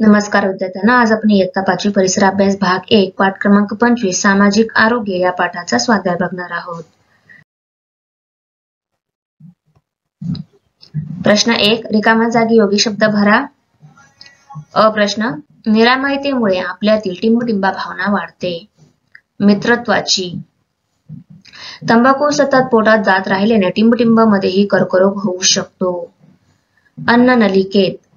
नमस्कार विद्यार्थ्यांना, आज आपण इयत्ता 5वी परिसर अभ्यास भाग 1 पाठ क्रमांक 25 सामाजिक आरोग्य या पाठाचा स्वाध्याय बघणार आहोत। प्रश्न 1, रिकाम्या जागी योगी शब्द भरा। अ प्रश्न, निरामयतेमुळे आपल्यातील टिंबटिंबा भावना वाढते। मित्रत्वाची। तंबाखू सतत पोटात जात राहिल्याने टिंबटिंब मध्येही कर्करोग होऊ शकतो। अन्ननलिकेत।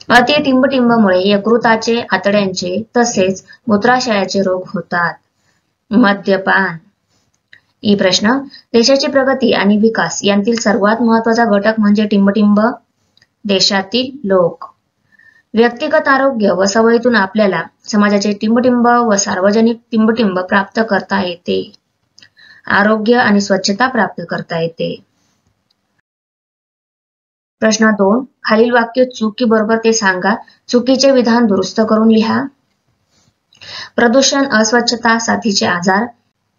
अति टिंबटिंबमुळे यकृताचे, आतड्यांचे तसेच मूत्राशयाचे रोग होतात। मद्यपान। ई प्रश्न, देशाची प्रगती आणि विकास यांतील सर्वात महत्त्वाचा घटक म्हणजे टिंबटिंब। देशातील लोक। व्यक्तिगत आरोग्य व सवयीतून आपल्याला समाजाचे टिंबटिंब व सार्वजनिक टिंबटिंब प्राप्त करता येते। आरोग्य आणि स्वच्छता प्राप्त करता येते। प्रश्न 2, खालील वाक्य चूक की बरोबर ते सांगा। चुकीचे विधान दुरुस्त करून लिहा। प्रदूषण, अस्वच्छता, साथीचे आजार,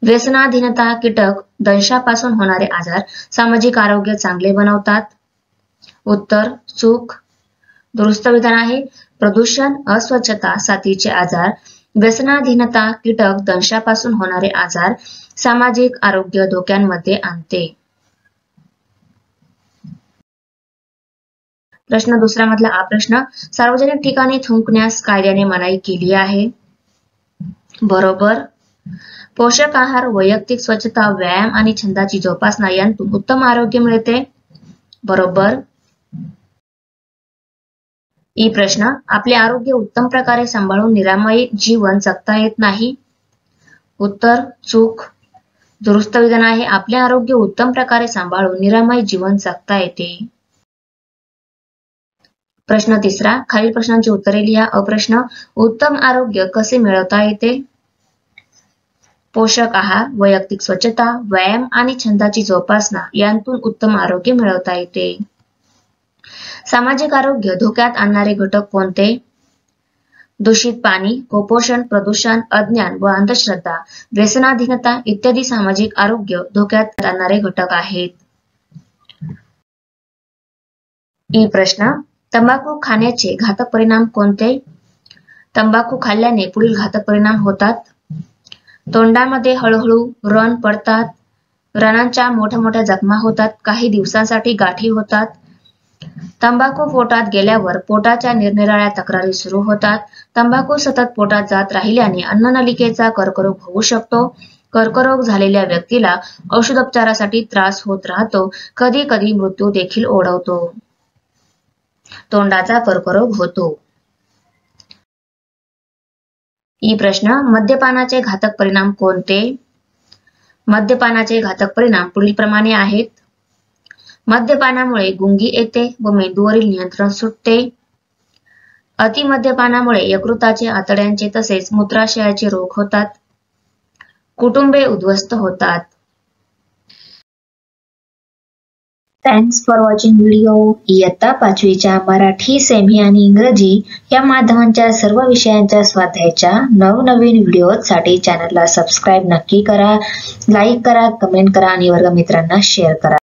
व्यसनाधीनता, कीटक, दंशापासून होणारे आजार सामाजिक आरोग्य चांगले बनवतात। उत्तर चूक। दुरुस्त विधान आहे, प्रदूषण, अस्वच्छता, साथीचे आजार, व्यसनाधीनता, कीटक, दंशापासून होणारे आजार सामाजिक आरोग्य धोक्यांमध्ये आणते। प्रश्न दुसरा मधला आ प्रश्न, सार्वजनिक ठिकाणी थुंकण्यास कायद्याने मनाई केली आहे। बरोबर। पोषक आहार, वैयक्तिक स्वच्छता, व्यायाम आणि छंदाची जोपासना यांतून उत्तम आरोग्य मिळते। बरोबर। ई प्रश्न, आपले आरोग्य उत्तम प्रकारे सांभाळून निरामय जीवन जगता येत नाही। उत्तर चूक। दुरुस्त विधान आहे, आपले आरोग्य उत्तम प्रकारे सांभाळून निरामय जीवन जगता येते। प्रश्न तिसरा, खालील प्रश्नांची उत्तरे लिहा। अ प्रश्न, उत्तम आरोग्य कसे मिळवता येते? पोषक आहार, वैयक्तिक स्वच्छता, व्यायाम आणि छंदाची जोपासना यांतून उत्तम आरोग्य मिळवता येते। सामाजिक आरोग्य धोक्यात आणणारे घटक कोणते? दूषित पाणी, कुपोषण, प्रदूषण, अज्ञान व अंधश्रद्धा, व्यसनाधीनता इत्यादी सामाजिक आरोग्य धोक्यात आणणारे घटक आहेत। ई प्रश्न, तंबाखू खाण्याचे घातक परिणाम कोणते? तंबाखू खाल्ल्याने पुढील घातक परिणाम होतात। तोंडामध्ये हळूहळू व्रण पडतात, व्रणांच्या मोठ्या मोठ्या जखमा होतात, काही दिवसांसाठी गाठी होतात। तंबाखू पोटात गेल्यावर पोटाच्या निरनिराळ्या तक्रारी सुरू होतात। तंबाखू सतत पोटात जात राहिल्याने अन्ननलिकेचा कर्करोग होऊ शकतो। कर्करोग झालेल्या व्यक्तीला औषधोपचारासाठी त्रास होत राहतो, कधी कधी मृत्यू देखील ओढवतो। तोंडाचा कर्करोग होतो। ई प्रश्न, मद्यपानाचे घातक परिणाम कोणते? मद्यपानाचे घातक परिणाम पुढील प्रमाणे आहेत। मद्यपानामुळे गुंगी येते व मेंदूवरील नियंत्रण सुटते। अतिमद्यपानामुळे यकृताचे, आतड्यांचे तसेच मूत्राशयाचे रोग होतात। कुटुंबे उद्ध्वस्त होतात। Thanks for watching video. इयत्ता 5वीच्या मराठी, सेमी आणि इंग्रजी या माध्यमांच्या सर्व विषयांच्या स्वाध्यायाच्या नवनवीन व्हिडिओसाठी चॅनलला सबस्क्राईब नक्की करा, लाईक करा, कमेंट करा आणि वर्गमित्रांना शेअर करा।